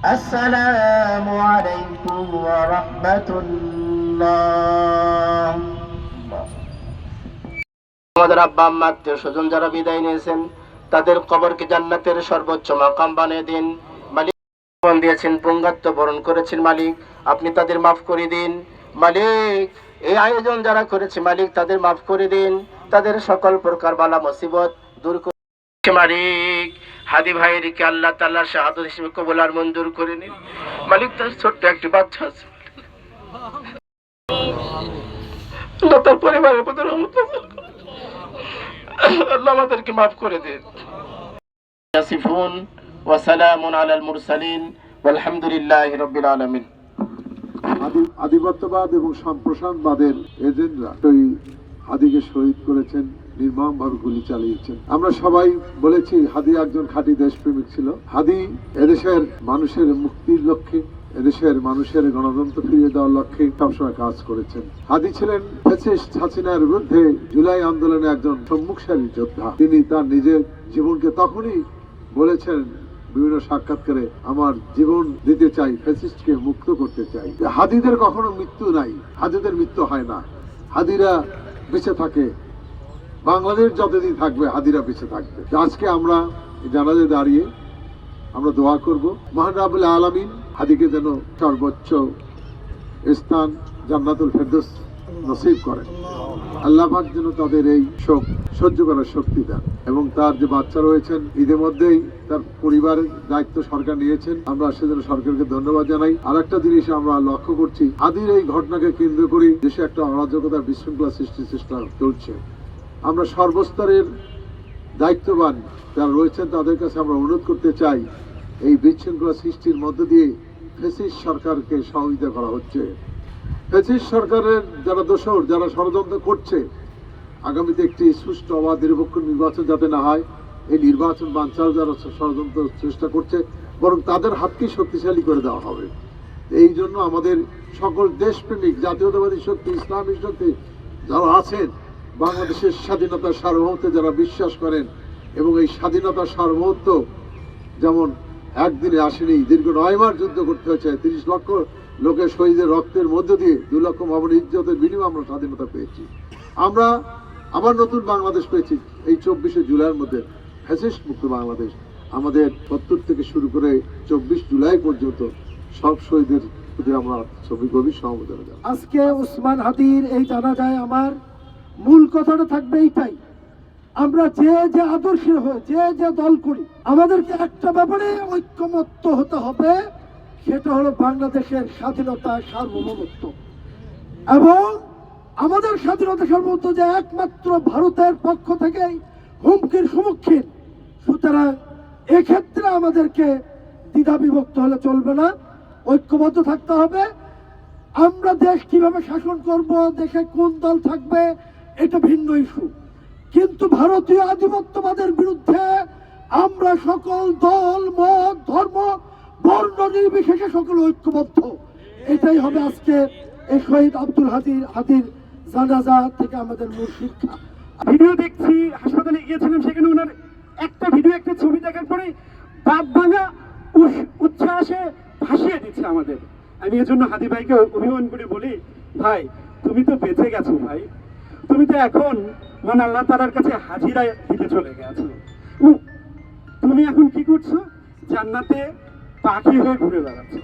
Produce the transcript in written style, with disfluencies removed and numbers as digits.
আসসালামু আলাইকুম ওয়া রাহমাতুল্লাহ। আমাদের আব্বা আম্মা আত্মীয় স্বজন যারা বিদায় নিয়েছেন তাদের কবরকে জান্নাতের সর্বোচ্চ মাকাম বানিয়ে দিন। মালিক জীবন দিয়েছেন, পুঙ্গাত্ব বরণ করেছেন, মালিক আপনি তাদের মাফ করে দিন। মালিক এই আয়োজন যারা করেছে মালিক তাদের মাফ করে দিন, তাদের সকল প্রকার বালা মুসিবত দূর করে মালিক। হাদি ভাইয়েরকে আল্লাহ তাআলা শাহাদাত হিসেবে কবুল আর মঞ্জুর করে নিন। মালিক তার ছোট্ট একটি বাচ্চা আছে, আল্লাহ তার পরিবারের প্রতি রহমত আল্লাহ আমাদেরকে মাফ করে দিন। ইয়াসিফুন ওয়া সালামুন আলাল মুরসালিন ওয়ালহামদুলিল্লাহি রাব্বিল আলামিন। আধিপত্যবাদ এবং সম্প্রসারণবাদের এজেন্টরা এই হাদিকে শহীদ করেছেন, নির্মমভাবে গুলি চালিয়েছেন। আমরা সবাই বলেছি হাদি একজন খাঁটি দেশপ্রেমিক ছিল। হাদি এদেশের মানুষের মুক্তির লক্ষ্যে, এদেশের মানুষের গণতন্ত্র ফিরিয়ে দেওয়ার লক্ষ্যে সবসময় কাজ করেছেন। হাদি ছিলেন ফ্যাসিস্ট হাসিনার বিরুদ্ধে জুলাই আন্দোলনে একজন সম্মুখসারী যোদ্ধা। তিনি তার নিজের জীবনকে তখনই বলেছেন বিভিন্ন সাক্ষাৎকারে, আমার জীবন দিতে চাই, ফ্যাসিস্টকে মুক্ত করতে চাই। হাদিদের কখনো মৃত্যু নাই, হাদিদের মৃত্যু হয় না, হাদিরা বেঁচে থাকে। বাংলাদেশ যতদিন থাকবে হাদিরা বেঁচে থাকবে। আজকে আমরা জানাজায় দাঁড়িয়ে আমরা দোয়া করব মহান রাব্বুল আলামিন হাদিকে যেন সর্বোচ্চ স্থান জান্নাতুল ফেরদৌস নসিব করেন। আল্লাহ পাক যেন তাদের এই শোক সহ্য করার শক্তি দেন, এবং তার যে বাচ্চা রয়েছেন ইতিমধ্যেই তার পরিবারের দায়িত্ব সরকার নিয়েছেন, আমরা সেজন্য সরকারকে ধন্যবাদ জানাই। আর একটা জিনিস আমরা লক্ষ্য করছি, হাদির এই ঘটনাকে কেন্দ্র করে দেশে একটা অরাজকতার বিশৃঙ্খলা সৃষ্টির চেষ্টা চলছে। আমরা সর্বস্তরের দায়িত্ববান যারা রয়েছেন তাদের কাছে আমরা অনুরোধ করতে চাই, এই বিশৃঙ্খলা সৃষ্টির মধ্য দিয়ে ফ্যাসিস্ট সরকারকে সহযোগিতা করা হচ্ছে। ফ্যাসিস্ট সরকারের যারা দোসর, যারা ষড়যন্ত্র করছে, আগামীতে একটি সুষ্ঠু অবাধ নিরপেক্ষ নির্বাচন যাতে না হয়, এই নির্বাচন বানচাল যারা ষড়যন্ত্র চেষ্টা করছে, বরং তাদের হাতকে শক্তিশালী করে দেওয়া হবে। এই জন্য আমাদের সকল দেশপ্রেমিক, জাতীয়তাবাদী শক্তি, ইসলামী শক্তি যারা আছেন, বাংলাদেশের স্বাধীনতার সার্বভৌমত্বে যারা বিশ্বাস করেন, এবং এই স্বাধীনতার সার্বভৌমত্ব যেমন একদিনে আসেনি, দীর্ঘ 9 মাস যুদ্ধ করতে হয়েছে, 30 লক্ষ লোকের শহীদের রক্তের মধ্য দিয়ে 2 লক্ষ ভবন ইজ্জতের বিনিময়ে আমরা স্বাধীনতা পেয়েছি। আমরা আবার নতুন বাংলাদেশ পেয়েছি এই 24শে জুলাইয়ের মধ্যে, ফ্যাসিস্ট মুক্ত বাংলাদেশ। আমাদের 70 থেকে শুরু করে 24 জুলাই পর্যন্ত সব শহীদের প্রতি আমরা গভীর সমবেদনা জানাই। আজকে ওসমান হাদির এই জানাজায় আমার মূল কথাটা থাকবে এইটাই, আমরা যে যে আদর্শের হয়ে যে যে দল করি, আমাদেরকে একটা ব্যাপারে ঐক্যমত্য হতে হবে, সেটা হলো বাংলাদেশের স্বাধীনতা সার্বভৌমত্ব। এবং আমাদের স্বাধীনতা সার্বভৌমত্ব যে একমাত্র ভারতের পক্ষ থেকে হুমকির সম্মুখীন, সুতরাং এক্ষেত্রে আমাদেরকে দ্বিধা বিভক্ত হলে চলবে না, ঐক্যবদ্ধ থাকতে হবে। আমরা দেশ কিভাবে শাসন করব, দেশে কোন দল থাকবে, এটা ভিন্ন ইস্যু, কিন্তু ভারতীয় আধিপত্যবাদের বিরুদ্ধে আমরা সকল দল, মত, ধর্ম, বর্ণ নির্বিশেষে সকল ঐক্যবদ্ধ। এটাই হবে আজকে এই শহীদ আব্দুল হাদির জানাজা থেকে আমাদের মূল শিক্ষা। ভিডিও দেখছি, হাসপাতালে গিয়েছিলাম, সেখানে ওনার একটা ভিডিও, একটা ছবি দেখার পরে বাপ ভাঙা উচ্ছ্বাসে ভাসিয়ে দিচ্ছে আমাদের। আমি এজন্য হাদি ভাইকে অভিমান করে বলি, ভাই তুমি তো বেঁচে গেছো, ভাই তুমি তো এখন মানে আল্লাহ তাআলার কাছে হাজিরা দিতে চলে গেছো। তুমি এখন কি করছো? জান্নাতে পাখি হয়ে ঘুরে বেড়াচ্ছ।